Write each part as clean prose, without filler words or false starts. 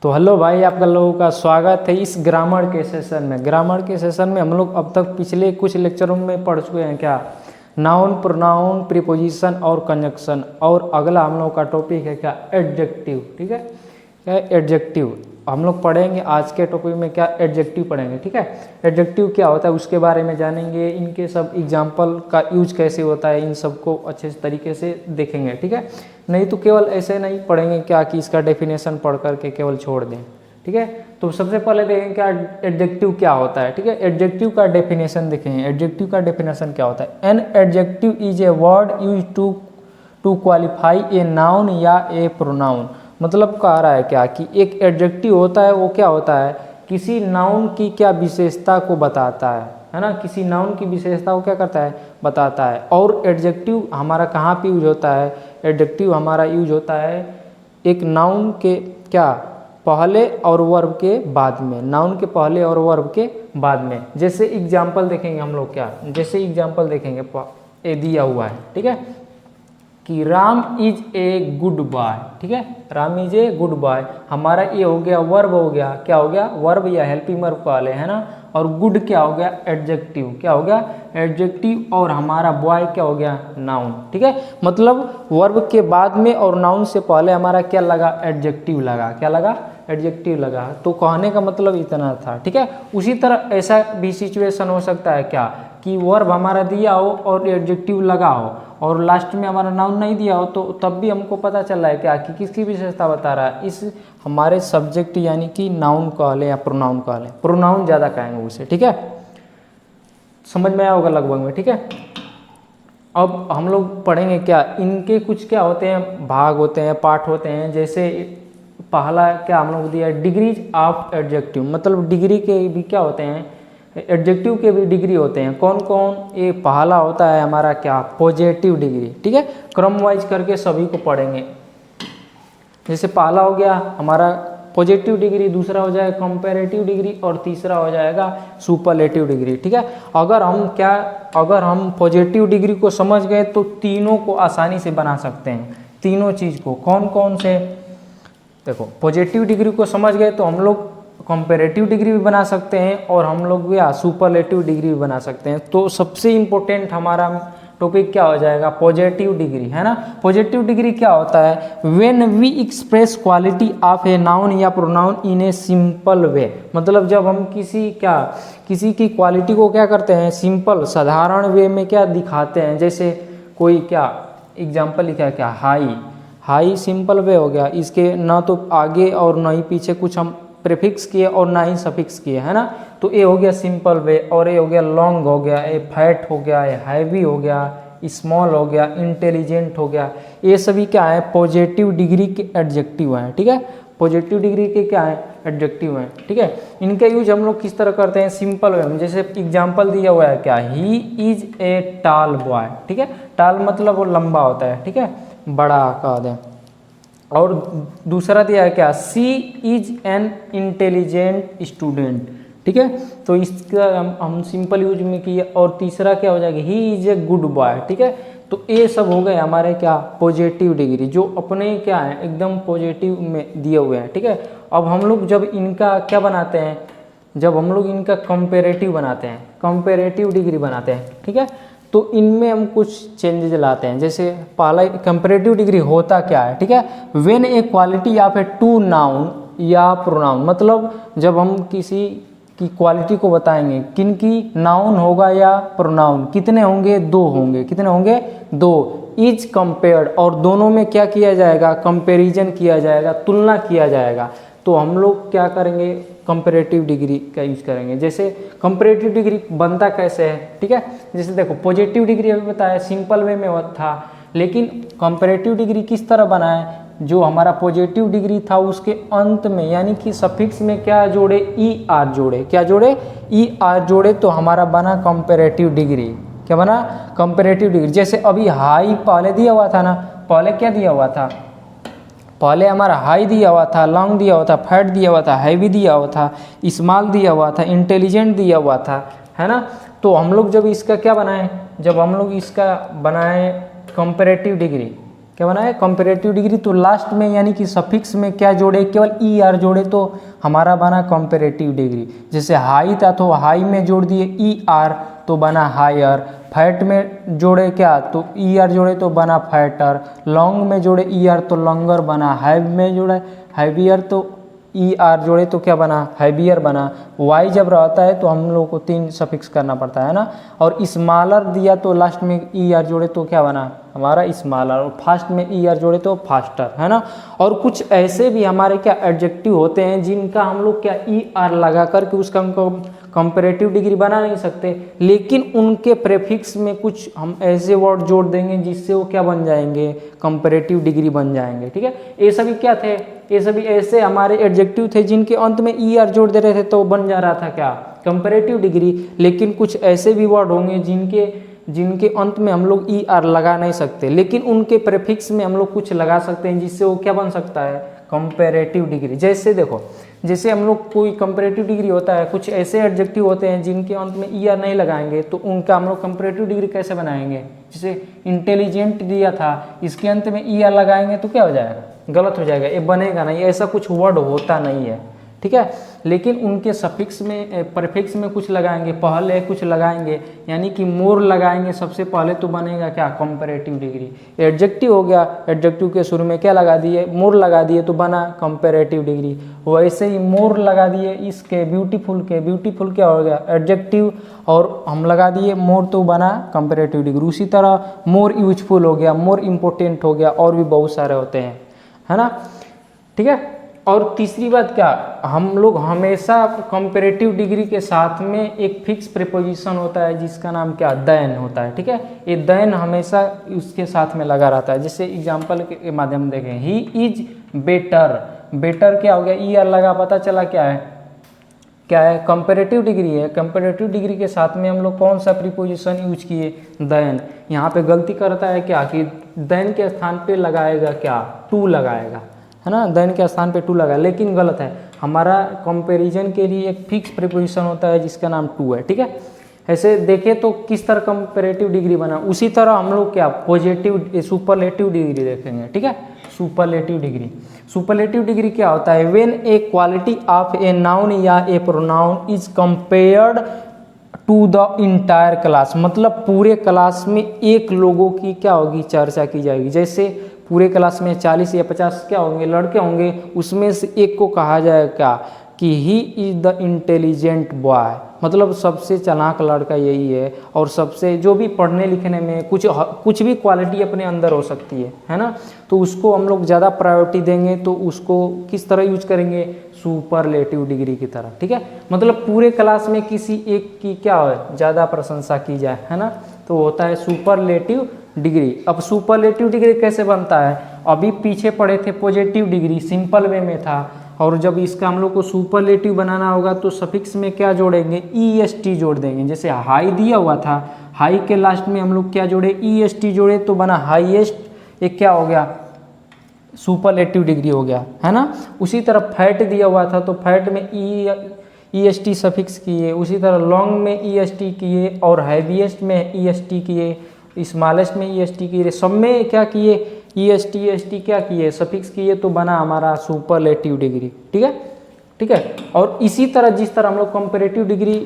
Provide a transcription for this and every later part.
तो हेलो भाई, आपका लोगों का स्वागत है इस ग्रामर के सेशन में। ग्रामर के सेशन में हम लोग अब तक पिछले कुछ लेक्चरों में पढ़ चुके हैं क्या, नाउन, प्रोनाउन, प्रीपोजिशन और कंजक्शन। और अगला हम लोग का टॉपिक है क्या, एडजेक्टिव। ठीक है, क्या है एडजेक्टिव। हम लोग पढ़ेंगे आज के टॉपिक में क्या, एडजेक्टिव पढ़ेंगे। ठीक है, एडजेक्टिव क्या होता है उसके बारे में जानेंगे, इनके सब एग्जाम्पल का यूज कैसे होता है, इन सबको अच्छे तरीके से देखेंगे। ठीक है, नहीं तो केवल ऐसे नहीं पढ़ेंगे क्या कि इसका डेफिनेशन पढ़ करके केवल छोड़ दें। ठीक है, तो सबसे पहले देखेंगे क्या एडजेक्टिव क्या होता है। ठीक है, एडजेक्टिव का डेफिनेशन देखेंगे। एडजेक्टिव का डेफिनेशन क्या होता है, an adjective is a word use to qualify a noun या ए प्रोनाउन। मतलब कह रहा है क्या कि एक एडजेक्टिव होता है, वो क्या होता है, किसी नाउन की क्या विशेषता को बताता है ना, किसी नाउन की विशेषता को क्या करता है, बताता है। और एडजेक्टिव हमारा कहाँ पे यूज होता है, एडजेक्टिव हमारा यूज होता है एक नाउन के क्या, पहले और वर्ब के बाद में, नाउन के पहले और वर्ब के बाद में। जैसे एग्जाम्पल देखेंगे हम लोग क्या, जैसे एग्जाम्पल देखेंगे, ये दिया हुआ है। ठीक है, कि Ram is a good boy. ठीक है, Ram is a good boy, हमारा ये हो गया वर्ब, हो गया क्या, हो गया वर्ब या हेल्पिंग वर्ब वाले है ना। और गुड क्या हो गया, एडजेक्टिव, क्या हो गया एडजेक्टिव। और हमारा बॉय क्या हो गया, नाउन। ठीक है, मतलब वर्ब के बाद में और नाउन से पहले हमारा क्या लगा, एडजेक्टिव लगा। क्या लगा, एडजेक्टिव लगा। तो कहने का मतलब इतना था। ठीक है, उसी तरह ऐसा भी सिचुएशन हो सकता है क्या, कि वर्ब हमारा दिया हो और एडजेक्टिव लगा हो और लास्ट में हमारा नाउन नहीं दिया हो, तो तब भी हमको पता चल रहा है क्या कि किसकी विशेषता बता रहा है, इस हमारे सब्जेक्ट यानी कि नाउन कह लें या प्रोनाउन कह लें। प्रोनाउन ज़्यादा कहेंगे उसे। ठीक है, समझ में आया होगा लगभग में। ठीक है, अब हम लोग पढ़ेंगे क्या, इनके कुछ क्या होते हैं, भाग होते हैं, पार्ट होते हैं। जैसे पहला क्या हम लोग दिया, डिग्रीज ऑफ एडजेक्टिव। मतलब डिग्री के भी क्या होते हैं, एडजेक्टिव के भी डिग्री होते हैं। कौन कौन, ये पहला होता है हमारा क्या, पॉजिटिव डिग्री। ठीक है, क्रम वाइज करके सभी को पढ़ेंगे। जैसे पहला हो गया हमारा पॉजिटिव डिग्री, दूसरा हो जाएगा कंपैरेटिव डिग्री और तीसरा हो जाएगा सुपरलेटिव डिग्री। ठीक है, अगर हम पॉजिटिव डिग्री को समझ गए तो तीनों को आसानी से बना सकते हैं। तीनों चीज़ को कौन कौन से, देखो पॉजिटिव डिग्री को समझ गए तो हम लोग कंपैरेटिव डिग्री भी बना सकते हैं और हम लोग या सुपरलेटिव डिग्री भी बना सकते हैं। तो सबसे इम्पोर्टेंट हमारा टॉपिक क्या हो जाएगा, पॉजिटिव डिग्री, है ना। पॉजिटिव डिग्री क्या होता है, when we express quality of a noun या pronoun in a simple way. मतलब जब हम किसी की क्वालिटी को क्या करते हैं, सिंपल साधारण वे में क्या दिखाते हैं। जैसे कोई क्या एग्जाम्पल लिखा है क्या, हाई सिंपल वे हो गया, इसके ना तो आगे और ना ही पीछे कुछ हम प्रीफिक्स किए और ना ही सफिक्स किए, है ना। तो ये हो गया सिंपल वे। और ये हो गया लॉन्ग हो गया, ये फैट हो गया, ये हैवी हो गया, स्मॉल हो गया, इंटेलिजेंट हो गया। ये सभी क्या है, पॉजिटिव डिग्री के एडजेक्टिव हैं। ठीक है, पॉजिटिव डिग्री के क्या है, एडजेक्टिव हैं। ठीक है, इनका यूज हम लोग किस तरह करते हैं, सिंपल वे में। जैसे एग्जाम्पल दिया हुआ है क्या, he is a tall boy. ठीक है, टॉल मतलब वो लंबा होता है। ठीक है, बड़ा कह दें। और दूसरा दिया है क्या, सी इज एन इंटेलिजेंट स्टूडेंट। ठीक है, तो इसका हम सिंपल यूज में किए। और तीसरा क्या हो जाएगा, he is a good boy. ठीक है, तो ये सब हो गए हमारे क्या, पॉजिटिव डिग्री, जो अपने क्या है एकदम पॉजिटिव में दिए हुए हैं। ठीक है, अब हम लोग जब इनका क्या बनाते हैं, जब हम लोग इनका कंपेरेटिव बनाते हैं, कंपेरेटिव डिग्री बनाते हैं। ठीक है, तो इनमें हम कुछ चेंजेस लाते हैं। जैसे पहला कंपैरेटिव डिग्री होता क्या है, ठीक है, when a quality of a to noun या प्रोनाउन। मतलब जब हम किसी की क्वालिटी को बताएंगे, किन की, नाउन होगा या प्रोनाउन, कितने होंगे, दो होंगे, कितने होंगे, दो, इज कंपेयर्ड, और दोनों में क्या किया जाएगा, कंपैरिजन किया जाएगा, तुलना किया जाएगा। तो हम लोग क्या करेंगे, कंपैरेटिव डिग्री का यूज करेंगे। जैसे कंपैरेटिव डिग्री बनता कैसे है, ठीक है, जैसे देखो पॉजिटिव डिग्री अभी बताया सिंपल वे में था, लेकिन कंपैरेटिव डिग्री किस तरह बना है, जो हमारा पॉजिटिव डिग्री था उसके अंत में यानी कि सफिक्स में क्या जोड़े, ई आर जोड़े। क्या जोड़े, ई आर जोड़े, तो हमारा बना कंपैरेटिव डिग्री। क्या बना, कंपैरेटिव डिग्री। जैसे अभी हाई पहले दिया हुआ था ना, पहले क्या दिया हुआ था, पहले हमारा हाई दिया हुआ था, लॉन्ग दिया हुआ था, फैट दिया हुआ था, हैवी दिया हुआ था, स्मॉल दिया हुआ था, इंटेलिजेंट दिया हुआ था, है ना। तो हम लोग जब इसका क्या बनाए, जब हम लोग इसका बनाए कंपैरेटिव डिग्री, क्या बना है, कंपेरेटिव डिग्री। तो लास्ट में यानी कि सफिक्स में क्या जोड़े, केवल ई आर जोड़े तो हमारा बना कंपेरेटिव डिग्री। जैसे हाई था तो हाई में जोड़ दिए ई आर तो बना हायर। फैट में जोड़े क्या, तो ई आर जोड़े तो बना फैटर। लॉन्ग में जोड़े ई आर तो लॉन्गर बना। हैव में जोड़े हैवियर तो ई आर जोड़े तो क्या बना, हैवियर बना। वाई जब रहता है तो हम लोग को 3 सफिक्स करना पड़ता है ना। और स्मॉलर दिया तो लास्ट में ई आर जोड़े तो क्या बना हमारा स्मॉलर। और फास्ट में ई आर जोड़े तो फास्टर, है ना। और कुछ ऐसे भी हमारे क्या एडजेक्टिव होते हैं जिनका हम लोग क्या ई आर लगा करके उसका हमको कंपेरेटिव डिग्री बना नहीं सकते, लेकिन उनके प्रेफिक्स में कुछ हम ऐसे वर्ड जोड़ देंगे जिससे वो क्या बन जाएंगे, कंपेरेटिव डिग्री बन जाएंगे। ठीक है, ये सभी क्या थे, ये सभी ऐसे हमारे एडजेक्टिव थे जिनके अंत में ई आर जोड़ दे रहे थे तो बन जा रहा था क्या, कंपेरेटिव डिग्री। लेकिन कुछ ऐसे भी वर्ड होंगे जिनके अंत में हम लोग ई आर लगा नहीं सकते, लेकिन उनके प्रेफिक्स में हम लोग कुछ लगा सकते हैं जिससे वो क्या बन सकता है, कंपेरेटिव डिग्री। जैसे देखो, जैसे हम लोग कोई कंपेरेटिव डिग्री होता है, कुछ ऐसे एडजेक्टिव होते हैं जिनके अंत में ई आर नहीं लगाएंगे तो उनका हम लोग कंपेरेटिव डिग्री कैसे बनाएंगे। जैसे इंटेलिजेंट दिया था, इसके अंत में ई आर लगाएंगे तो क्या हो जाएगा, गलत हो जाएगा, ये बनेगा नहीं, ऐसा कुछ वर्ड होता नहीं है। ठीक है, लेकिन उनके सफिक्स में प्रीफिक्स में कुछ लगाएंगे, पहले कुछ लगाएंगे, यानी कि मोर लगाएंगे सबसे पहले तो बनेगा क्या, कंपेरेटिव डिग्री। एडजेक्टिव हो गया, एडजेक्टिव के शुरू में क्या लगा दिए, मोर लगा दिए तो बना कंपेरेटिव डिग्री। वैसे ही मोर लगा दिए इसके ब्यूटीफुल के, ब्यूटीफुल क्या हो गया एडजेक्टिव, और हम लगा दिए मोर तो बना कंपेरेटिव डिग्री। उसी तरह मोर यूजफुल हो गया, मोर इम्पोर्टेंट हो गया, और भी बहुत सारे होते हैं, है ना। ठीक है, और तीसरी बात क्या, हम लोग हमेशा कंपेरेटिव डिग्री के साथ में एक फिक्स प्रीपोजिशन होता है जिसका नाम क्या, देन होता है। ठीक है, ये देन हमेशा उसके साथ में लगा रहता है। जैसे एग्जांपल के माध्यम देखें, ही इज बेटर, बेटर क्या हो गया, ई आर लगा, पता चला क्या है, क्या है, कंपेरेटिव डिग्री है। कंपेरेटिव डिग्री के साथ में हम लोग कौन सा प्रीपोजिशन यूज किए, देन। यहाँ पे गलती करता है क्या कि देन के स्थान पे लगाएगा क्या, टू लगाएगा, है ना, देन के स्थान पे टू लगा, लेकिन गलत है। हमारा कंपैरिजन के लिए एक फिक्स प्रीपोजिशन होता है जिसका नाम टू है। ठीक है, ऐसे देखें तो किस तरह कंपैरेटिव डिग्री बना, उसी तरह हम लोग क्या पॉजिटिव सुपरलेटिव डिग्री देखेंगे। ठीक है, सुपरलेटिव डिग्री, सुपरलेटिव डिग्री क्या होता है, when a quality of a noun या a pronoun is compared to the entire class, मतलब पूरे क्लास में एक लोगों की क्या होगी, चर्चा की जाएगी। जैसे पूरे क्लास में 40 या 50 क्या होंगे, लड़के होंगे, उसमें से एक को कहा जाएगा क्या कि he is the intelligent boy, मतलब सबसे चालाक लड़का यही है, और सबसे जो भी पढ़ने लिखने में कुछ भी क्वालिटी अपने अंदर हो सकती है ना, तो उसको हम लोग ज़्यादा प्रायोरिटी देंगे, तो उसको किस तरह यूज करेंगे, सुपरलेटिव डिग्री की तरह। ठीक है, मतलब पूरे क्लास में किसी एक की क्या हो, ज़्यादा प्रशंसा की जाए, है ना, तो होता है सुपरलेटिव डिग्री। अब सुपरलेटिव डिग्री कैसे बनता है, अभी पीछे पढ़े थे पॉजिटिव डिग्री, सिंपल वे में था, और जब इसका हम लोग को सुपरलेटिव बनाना होगा तो सफिक्स में क्या जोड़ेंगे, ई एस टी जोड़ देंगे। जैसे हाई दिया हुआ था, हाई के लास्ट में हम लोग क्या जोड़े, ई एस टी जोड़े तो बना हाईएस्ट, एक क्या हो गया, सुपरलेटिव डिग्री हो गया, है ना। उसी तरह फैट दिया हुआ था तो फैट में ई एस टी सफिक्स किए, उसी तरह लॉन्ग में ई एस टी किए, और हैवीएस्ट में ई एस टी किए, स्मॉलेस्ट में ई एस टी किए, सब में क्या किए, ई एस टी क्या किए, सफिक्स किए, तो बना हमारा सुपरलेटिव डिग्री। ठीक है, ठीक है। और इसी तरह जिस तरह हम लोग कंपेरेटिव डिग्री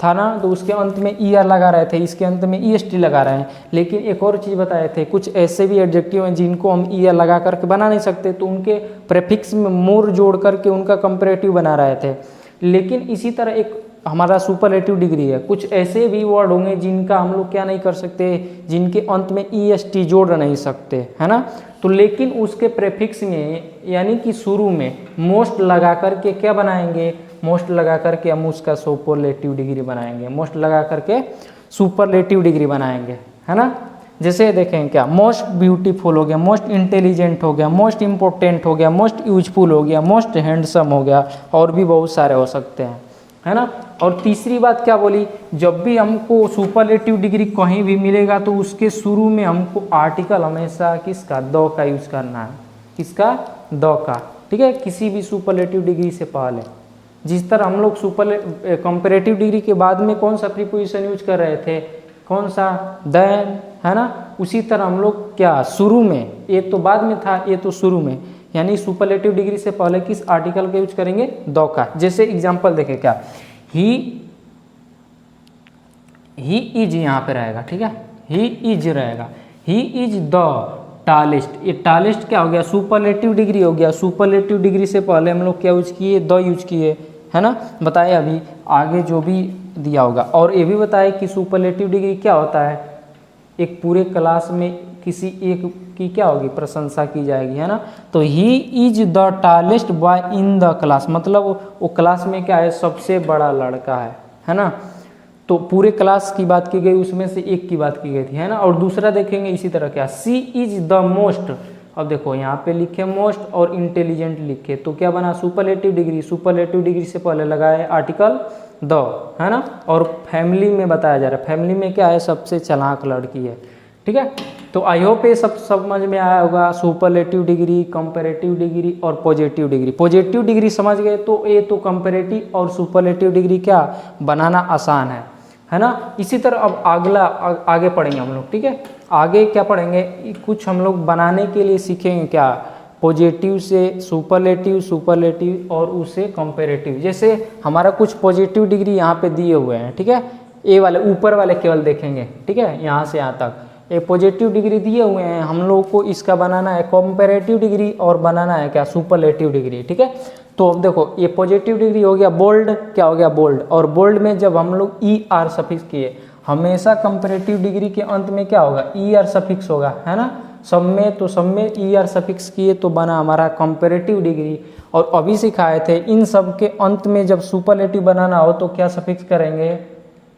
था ना, तो उसके अंत में ई आर लगा रहे थे, इसके अंत में ई एस टी लगा रहे हैं। लेकिन एक और चीज़ बताए थे, कुछ ऐसे भी एडजेक्टिव हैं जिनको हम ई आर लगा करके बना नहीं सकते, तो उनके प्रेफिक्स में मोर जोड़ करके उनका कंपेरेटिव बना रहे थे। लेकिन इसी तरह एक हमारा सुपरलेटिव डिग्री है, कुछ ऐसे भी वर्ड होंगे जिनका हम लोग क्या नहीं कर सकते, जिनके अंत में ई एस टी जोड़ नहीं सकते, है ना, तो लेकिन उसके प्रेफिक्स में यानी कि शुरू में मोस्ट लगा करके क्या बनाएंगे, मोस्ट लगा करके हम उसका सुपरलेटिव डिग्री बनाएंगे, मोस्ट लगा करके सुपरलेटिव डिग्री बनाएंगे, है ना। जैसे देखें क्या, मोस्ट ब्यूटीफुल हो गया, मोस्ट इंटेलिजेंट हो गया, मोस्ट इम्पोर्टेंट हो गया, मोस्ट यूजफुल हो गया, मोस्ट हैंडसम हो गया, और भी बहुत सारे हो सकते हैं, है ना। और तीसरी बात क्या बोली, जब भी हमको सुपरलेटिव डिग्री कहीं भी मिलेगा तो उसके शुरू में हमको आर्टिकल हमेशा किसका, द का यूज करना है, किसका, द का। ठीक है, किसी भी सुपरलेटिव डिग्री से पहले, जिस तरह हम लोग कंपेरेटिव डिग्री के बाद में कौन सा प्रीपोजिशन यूज कर रहे थे, कौन सा, देन, है ना। उसी तरह हम लोग क्या शुरू में, ये तो बाद में था, ये तो शुरू में, यानी सुपरलेटिव डिग्री से पहले किस आर्टिकल का यूज करेंगे, द का। जैसे एग्जांपल देखें क्या, ही इज यहाँ पे रहेगा, ठीक है, ही इज रहेगा, ही इज द टालेस्ट। ये टालेस्ट क्या हो गया, सुपरलेटिव डिग्री हो गया। सुपरलेटिव डिग्री से पहले हम लोग क्या यूज किए, द यूज किए, है ना। बताए अभी आगे जो भी दिया होगा। और ये भी बताए कि सुपरलेटिव डिग्री क्या होता है, एक पूरे क्लास में किसी एक की क्या होगी, प्रशंसा की जाएगी, है ना। तो he is the tallest boy in the class, मतलब वो क्लास में क्या है, सबसे बड़ा लड़का है ना। तो पूरे क्लास की बात की गई, उसमें से एक की बात की गई थी, है ना। और दूसरा देखेंगे इसी तरह क्या, सी इज द मोस्ट। अब देखो यहाँ पे लिखे मोस्ट और इंटेलिजेंट लिखे, तो क्या बना, सुपरलेटिव डिग्री। सुपरलेटिव डिग्री से पहले लगाए आर्टिकल द, है ना। और फैमिली में बताया जा रहा है, फैमिली में क्या है, सबसे चालाक लड़की है, ठीक है। तो आई होप ये सब समझ में आया होगा, सुपरलेटिव डिग्री, कंपैरेटिव डिग्री और पॉजिटिव डिग्री। पॉजिटिव डिग्री समझ गए तो ये तो कंपैरेटिव और सुपरलेटिव डिग्री क्या बनाना आसान है ना। इसी तरह अब अगला आगे पढ़ेंगे हम लोग, ठीक है। आगे क्या पढ़ेंगे, कुछ हम लोग बनाने के लिए सीखेंगे क्या, पॉजिटिव से सुपरलेटिव, सुपरलेटिव और उससे कंपैरेटिव। जैसे हमारा कुछ पॉजिटिव डिग्री यहाँ पे दिए हुए हैं, ठीक है, ए वाले ऊपर वाले केवल देखेंगे, ठीक है, यहाँ से यहाँ तक ये पॉजिटिव डिग्री दिए हुए हैं। हम लोग को इसका बनाना है कंपैरेटिव डिग्री और बनाना है क्या, सुपरलेटिव डिग्री, ठीक है। तो अब देखो ये पॉजिटिव डिग्री हो गया बोल्ड, क्या हो गया, बोल्ड। और बोल्ड में जब हम लोग ई आर सफिक्स किए, हमेशा कंपैरेटिव डिग्री के अंत में क्या होगा, ई आर सफिक्स होगा, है ना। सब में तो सब में ई आर सफिक्स किए तो बना हमारा कंपैरेटिव डिग्री। और अभी सिखाए थे इन सब के अंत में जब सुपरलेटिव बनाना हो तो क्या सफिक्स करेंगे,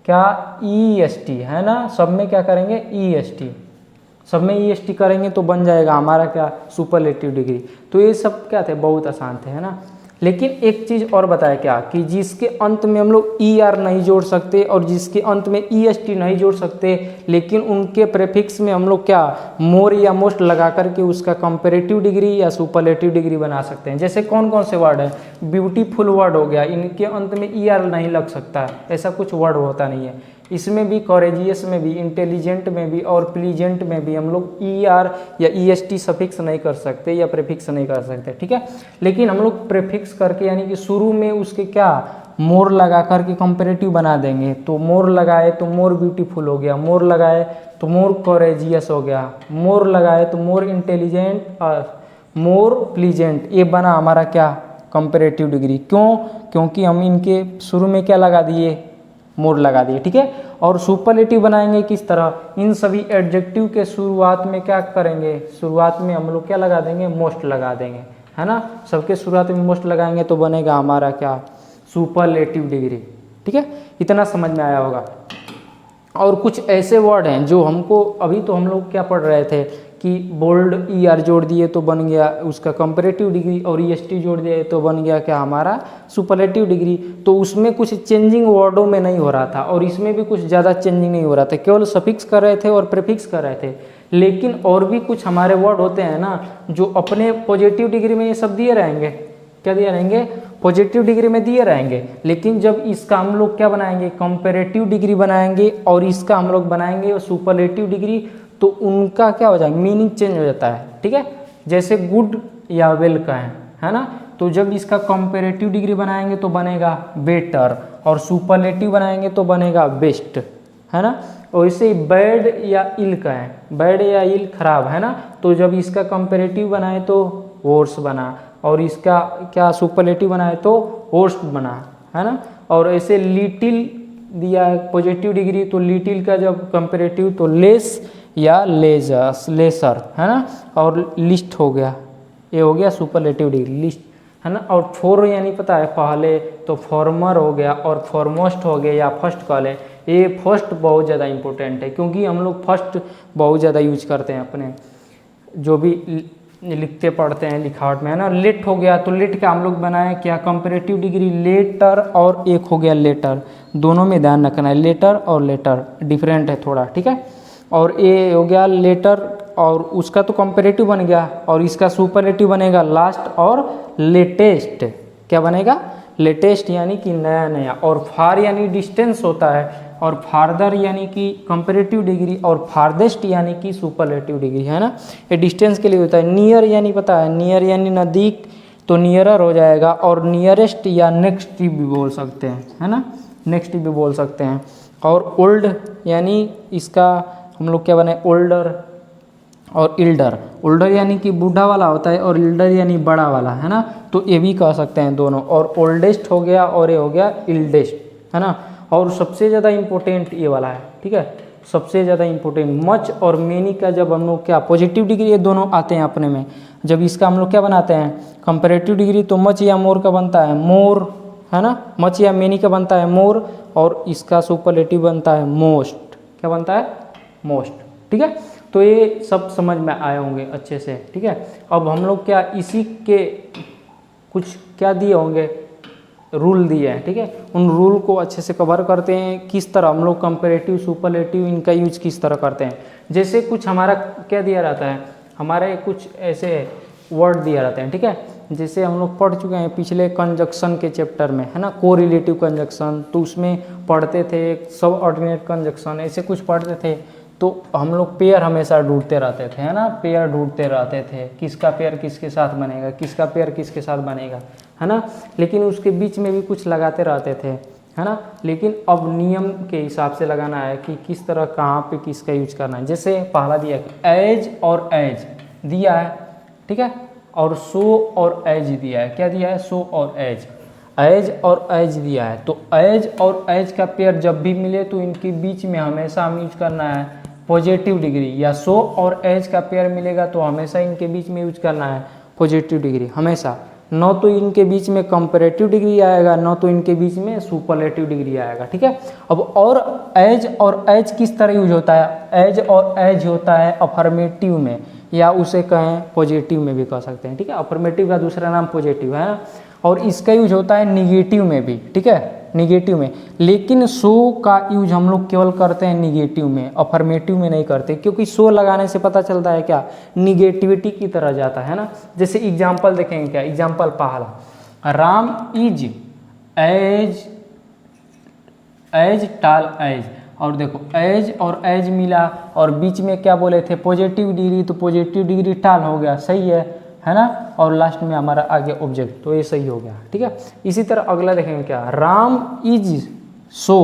क्या, ई एस टी, है ना। सब में क्या करेंगे, ई एस टी, सब में ई एस टी करेंगे तो बन जाएगा हमारा क्या, सुपरलेटिव डिग्री। तो ये सब क्या थे, बहुत आसान थे, है ना। लेकिन एक चीज़ और बताया क्या, कि जिसके अंत में हम लोग ई आर नहीं जोड़ सकते और जिसके अंत में ई एस टी नहीं जोड़ सकते, लेकिन उनके प्रेफिक्स में हम लोग क्या, मोर या मोस्ट लगा करके उसका कंपैरेटिव डिग्री या सुपरलेटिव डिग्री बना सकते हैं। जैसे कौन कौन से वर्ड है, ब्यूटीफुल वर्ड हो गया, इनके अंत में ई आर नहीं लग सकता है, ऐसा कुछ वर्ड होता नहीं है। इसमें भी, कॉरेजियस में भी, इंटेलिजेंट में भी और प्लीजेंट में भी हम लोग ई आर या ई एस टी सफिक्स नहीं कर सकते या प्रेफिक्स नहीं कर सकते, ठीक है। लेकिन हम लोग प्रेफिक्स करके यानी कि शुरू में उसके क्या, मोर लगा करके कंपैरेटिव बना देंगे। तो मोर लगाए तो मोर ब्यूटीफुल हो गया, मोर लगाए तो मोर कॉरेजियस हो गया, मोर लगाए तो मोर इंटेलिजेंट, मोर प्लीजेंट, ये बना हमारा क्या, कंपैरेटिव डिग्री। क्यों, क्योंकि हम इनके शुरू में क्या लगा दिए, मोर लगा दिए, ठीक है। और सुपरलेटिव बनाएंगे किस तरह, इन सभी एडजेक्टिव के शुरुआत में क्या करेंगे, शुरुआत में हम लोग क्या लगा देंगे, मोस्ट लगा देंगे, है ना। सबके शुरुआत में मोस्ट लगाएंगे तो बनेगा हमारा क्या, सुपरलेटिव डिग्री, ठीक है। इतना समझ में आया होगा। और कुछ ऐसे वर्ड हैं जो हमको, अभी तो हम लोग क्या पढ़ रहे थे कि बोल्ड ई आर जोड़ दिए तो बन गया उसका कंपैरेटिव डिग्री, और ई एस टी जोड़ दिए तो बन गया क्या, हमारा सुपरलेटिव डिग्री। तो उसमें कुछ चेंजिंग वर्डों में नहीं हो रहा था और इसमें भी कुछ ज़्यादा चेंजिंग नहीं हो रहा था, केवल सफिक्स कर रहे थे और प्रीफिक्स कर रहे थे। लेकिन और भी कुछ हमारे वर्ड होते हैं ना जो अपने पॉजिटिव डिग्री में ये सब दिए रहेंगे, क्या दिए रहेंगे, पॉजिटिव डिग्री में दिए रहेंगे। लेकिन जब इसका हम लोग क्या बनाएंगे, कंपैरेटिव डिग्री बनाएंगे और इसका हम लोग बनाएंगे सुपरलेटिव डिग्री, तो उनका क्या हो जाएगा, मीनिंग चेंज हो जाता है, ठीक है। जैसे गुड या वेल का है ना। तो जब इसका कंपैरेटिव डिग्री बनाएंगे तो बनेगा बेटर, और सुपरलेटिव बनाएंगे तो बनेगा बेस्ट, है ना। वैसे बैड या इल का है, बैड या इल खराब, है ना। तो जब इसका कंपैरेटिव बनाए तो वर्स बना, और इसका क्या सुपरलेटिव बनाए तो वर्स्ट बना, है ना। और ऐसे लिटिल दिया है पॉजिटिव डिग्री, तो लिटिल का जब कंपैरेटिव तो लेस या लेजस, लेसर, है ना। और लिस्ट हो गया, ये हो गया सुपरलेटिव डिग्री, लिस्ट, है ना। और फोर यानी पता है पहले, तो फॉर्मर हो गया, और फॉरमोस्ट हो गया या फर्स्ट कॉल है। ये फर्स्ट बहुत ज़्यादा इंपॉर्टेंट है क्योंकि हम लोग फर्स्ट बहुत ज़्यादा यूज करते हैं अपने जो भी लिखते पढ़ते हैं लिखावट में, है ना। लेट हो गया तो लेट का हम लोग बनाए क्या, कंपैरेटिव डिग्री लेटर, और एक हो गया लेटर, दोनों में ध्यान रखना है, लेटर और लेटर डिफरेंट है थोड़ा, ठीक है। और ये हो गया लेटर, और उसका तो कंपैरेटिव बन गया, और इसका सुपरलेटिव बनेगा लास्ट और लेटेस्ट, क्या बनेगा, लेटेस्ट यानी कि नया नया, और फार यानी डिस्टेंस होता है, और फार्दर यानी कि कंपैरेटिव डिग्री, और फार्देस्ट यानी कि सुपरलेटिव डिग्री, है ना। ये डिस्टेंस के लिए होता है। नियर यानी पता है, नियर यानी नज़दीक, तो नियरर हो जाएगा, और नियरेस्ट या नेक्स्ट भी बोल सकते हैं, है ना, नेक्स्ट भी बोल सकते हैं। और ओल्ड यानी इसका हम लोग क्या बनाए, ओल्डर और इल्डर। ओल्डर यानी कि बूढ़ा वाला होता है, और इल्डर यानी बड़ा वाला, है ना, तो ये भी कह सकते हैं दोनों। और ओल्डेस्ट हो गया और ये हो गया इल्डेस्ट, है ना। और सबसे ज़्यादा इम्पोर्टेंट ये वाला है, ठीक है, सबसे ज़्यादा इम्पोर्टेंट मच और मेनी का जब हम लोग क्या पॉजिटिव डिग्री, ये दोनों आते हैं अपने में, जब इसका हम लोग क्या बनाते हैं कंपैरेटिव डिग्री, तो मच या मोर का बनता है मोर, है ना, मच या मेनी का बनता है मोर, और इसका सुपरलेटिव बनता है मोस्ट, क्या बनता है मोस्ट, ठीक है। तो ये सब समझ में आए होंगे अच्छे से, ठीक है। अब हम लोग क्या इसी के कुछ क्या दिए होंगे, रूल दिए हैं, ठीक है, उन रूल को अच्छे से कवर करते हैं, किस तरह हम लोग कंपैरेटिव सुपरलेटिव इनका यूज किस तरह करते हैं। जैसे कुछ हमारा क्या दिया रहता है, हमारे कुछ ऐसे वर्ड दिया रहते हैं, ठीक है, जैसे हम लोग पढ़ चुके हैं पिछले कंजक्शन के चैप्टर में, है ना, कोरिलेटिव कंजक्शन, तो उसमें पढ़ते थे सब ऑर्डिनेट कंजक्शन, ऐसे कुछ पढ़ते थे। तो हम लोग पेयर हमेशा ढूंढते रहते थे, है ना, पेयर ढूंढते रहते थे, किसका पेयर किसके साथ बनेगा, किसका पेयर किसके साथ बनेगा, है ना, लेकिन उसके बीच में भी कुछ लगाते रहते थे, है ना। लेकिन अब नियम के हिसाब से लगाना है कि किस तरह कहाँ पे किसका यूज करना है। जैसे पहला दिया कि एज और एज दिया है, ठीक है, और सो और एज दिया है, क्या दिया है, सो और एज, एज और एज दिया है। तो एज और एज का पेयर जब भी मिले तो इनके बीच में हमेशा हम यूज करना है पॉजिटिव डिग्री, या सो और एज का पेयर मिलेगा तो हमेशा इनके बीच में यूज करना है पॉजिटिव डिग्री, हमेशा। न तो इनके बीच में कंपैरेटिव डिग्री आएगा, न तो इनके बीच में सुपरलेटिव डिग्री आएगा, ठीक है। अब और एज किस तरह यूज होता है, एज और एज होता है अफर्मेटिव में, या उसे कहें पॉजिटिव में भी कह सकते हैं, ठीक है। अफर्मेटिव का दूसरा नाम पॉजिटिव है ना, और इसका यूज होता है निगेटिव में भी, ठीक है, निगेटिव में। लेकिन सो का यूज हम लोग केवल करते हैं निगेटिव में, अफर्मेटिव में नहीं करते, क्योंकि सो लगाने से पता चलता है क्या, निगेटिविटी की तरह जाता है ना। जैसे एग्जाम्पल देखेंगे, क्या एग्जाम्पल पहला, राम इज एज टाल एज, और देखो एज और एज मिला, और बीच में क्या बोले थे पॉजिटिव डिग्री, तो पॉजिटिव डिग्री टाल हो गया, सही है ना, और लास्ट में हमारा आगे ऑब्जेक्ट, तो ये सही हो गया, ठीक है। इसी तरह अगला देखेंगे, क्या राम इज सो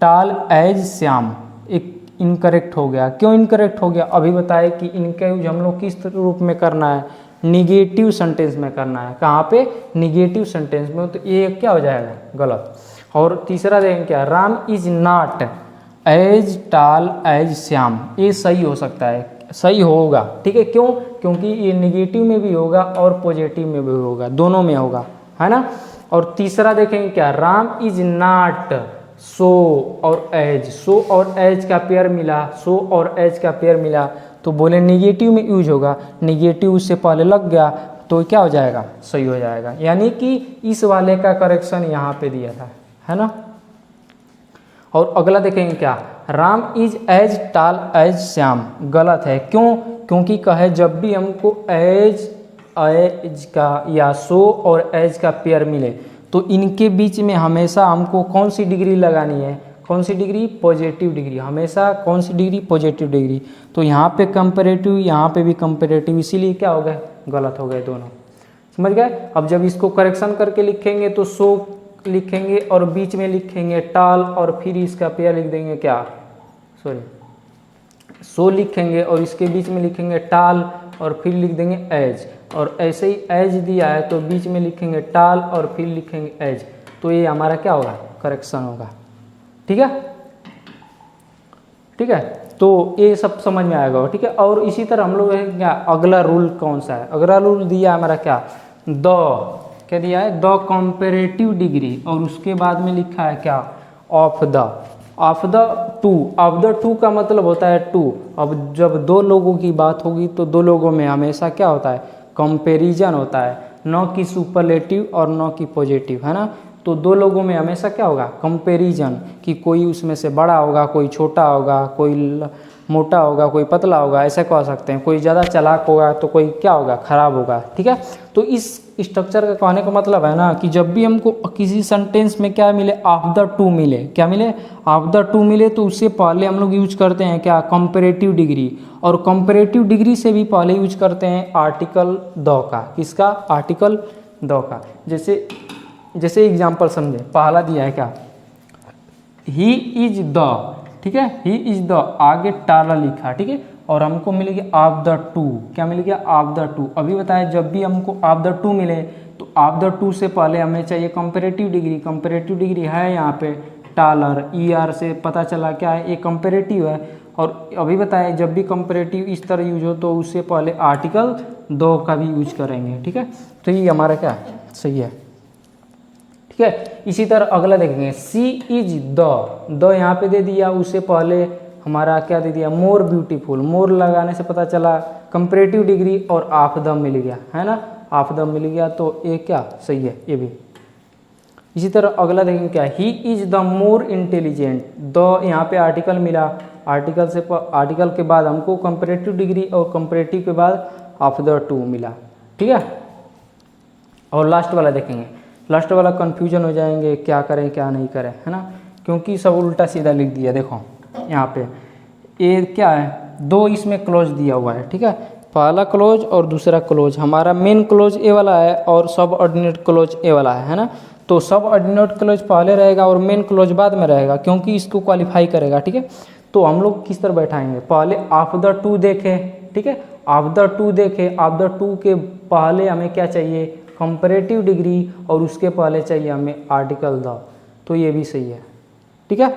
टाल एज श्याम, एक इनकरेक्ट हो गया। क्यों इनकरेक्ट हो गया, अभी बताए कि इनका यूज हम लोग किस रूप में करना है, निगेटिव सेंटेंस में करना है। कहाँ पे, निगेटिव सेंटेंस में, तो ये क्या हो जाएगा, गलत। और तीसरा देखेंगे, क्या राम इज नॉट एज टाल एज श्याम, ये सही हो सकता है, सही होगा, ठीक है। क्यों, क्योंकि ये निगेटिव में भी होगा और पॉजिटिव में भी होगा, दोनों में होगा, है ना। और तीसरा देखेंगे, क्या राम इज नॉट सो और एज, सो और एज का पेयर मिला, सो और एज का पेयर मिला, तो बोले निगेटिव में यूज होगा, निगेटिव उससे पहले लग गया तो क्या हो जाएगा, सही हो जाएगा। यानी कि इस वाले का करेक्शन यहाँ पे दिया था, है ना। और अगला देखेंगे, क्या राम इज एज टाल एज श्याम, गलत है। क्यों, क्योंकि कहे जब भी हमको एज का या सो और एज का पेयर मिले तो इनके बीच में हमेशा हमको कौन सी डिग्री लगानी है, कौन सी डिग्री, पॉजिटिव डिग्री, हमेशा कौन सी डिग्री, पॉजिटिव डिग्री। तो यहाँ पे कंपैरेटिव, यहाँ पे भी कंपैरेटिव, इसीलिए क्या हो गए, गलत हो गए दोनों, समझ गए। अब जब इसको करेक्शन करके लिखेंगे तो सो लिखेंगे और बीच में लिखेंगे टाल, और फिर इसका पेयर लिख देंगे, क्या सो लिखेंगे और इसके बीच में लिखेंगे टाल, और फिर लिख देंगे एज, और ऐसे ही एज दिया है तो बीच में लिखेंगे टाल और फिर लिखेंगे एज, तो ये हमारा क्या होगा, करेक्शन होगा, ठीक है, ठीक है। तो ये सब समझ में आएगा, ठीक है। और इसी तरह हम लोग क्या, अगला रूल कौन सा है, अगला रूल दिया हमारा क्या, क्या दिया है, द कंपैरेटिव डिग्री, और उसके बाद में लिखा है क्या, of the two. Of the two का मतलब होता है टू। अब जब दो लोगों की बात होगी तो दो लोगों में हमेशा क्या होता है, कंपैरिजन होता है, न कि सुपरलेटिव और न कि पॉजिटिव, है ना। तो दो लोगों में हमेशा क्या होगा, कंपैरिजन, कि कोई उसमें से बड़ा होगा, कोई छोटा होगा, कोई मोटा होगा, कोई पतला होगा, ऐसा कह सकते हैं। कोई ज़्यादा चालाक होगा तो कोई क्या होगा, खराब होगा, ठीक है। तो इस स्ट्रक्चर का कहने का मतलब है ना कि जब भी हमको किसी सेंटेंस में क्या मिले, ऑफ द टू मिले, क्या मिले, ऑफ द टू मिले, तो उससे पहले हम लोग यूज करते हैं क्या, कंपैरेटिव डिग्री। और कंपैरेटिव डिग्री से भी पहले यूज करते हैं आर्टिकल द का, किसका, आर्टिकल द का। जैसे एग्जाम्पल समझे, पहला दिया है क्या, ही इज द, ठीक है, ही इज द, आगे टाला लिखा, ठीक है, और हमको मिल गया ऑफ द टू, क्या मिल गया, ऑफ द टू। अभी बताया जब भी हमको ऑफ द टू मिले तो ऑफ द टू से पहले हमें चाहिए कंपैरेटिव डिग्री। कंपैरेटिव डिग्री है यहाँ पे टालर, ई आर से पता चला क्या है, ये कंपैरेटिव है। और अभी बताया जब भी कंपैरेटिव इस तरह यूज हो तो उससे पहले आर्टिकल दो का भी यूज करेंगे, ठीक है। तो ये हमारा क्या है, सही है, ठीक है। इसी तरह अगला देखेंगे, सी इज द यहाँ पे दे दिया, उससे पहले हमारा क्या दे दिया, मोर ब्यूटीफुल। मोर लगाने से पता चला कंपैरेटिव डिग्री और ऑफ द मिल गया, है ना, ऑफ द मिल गया, तो ये क्या सही है, ये भी। इसी तरह अगला देखेंगे क्या, he is the more intelligent. The यहाँ पे आर्टिकल मिला, आर्टिकल के बाद हमको कंपैरेटिव डिग्री और कंपैरेटिव के बाद ऑफ द टू मिला, ठीक है। और लास्ट वाला देखेंगे, लास्ट वाला कंफ्यूजन हो जाएंगे, क्या करें क्या नहीं करें, है ना, क्योंकि सब उल्टा सीधा लिख दिया। देखो यहाँ पे ये क्या है, दो इसमें क्लोज दिया हुआ है, ठीक है, पहला क्लोज और दूसरा क्लोज। हमारा मेन क्लोज ए वाला है और सब ऑर्डिनेट क्लोज ए वाला है ना। तो सब ऑर्डिनेट क्लोज पहले रहेगा और मेन क्लोज बाद में रहेगा, क्योंकि इसको क्वालिफाई करेगा, ठीक है। तो हम लोग किस तरह बैठाएंगे, पहले ऑफ द टू देखें, ठीक है, ऑफ द टू देखें, ऑफ द टू के पहले हमें क्या चाहिए, कंपैरेटिव डिग्री, और उसके पहले चाहिए हमें आर्टिकल द, तो ये भी सही है, ठीक है।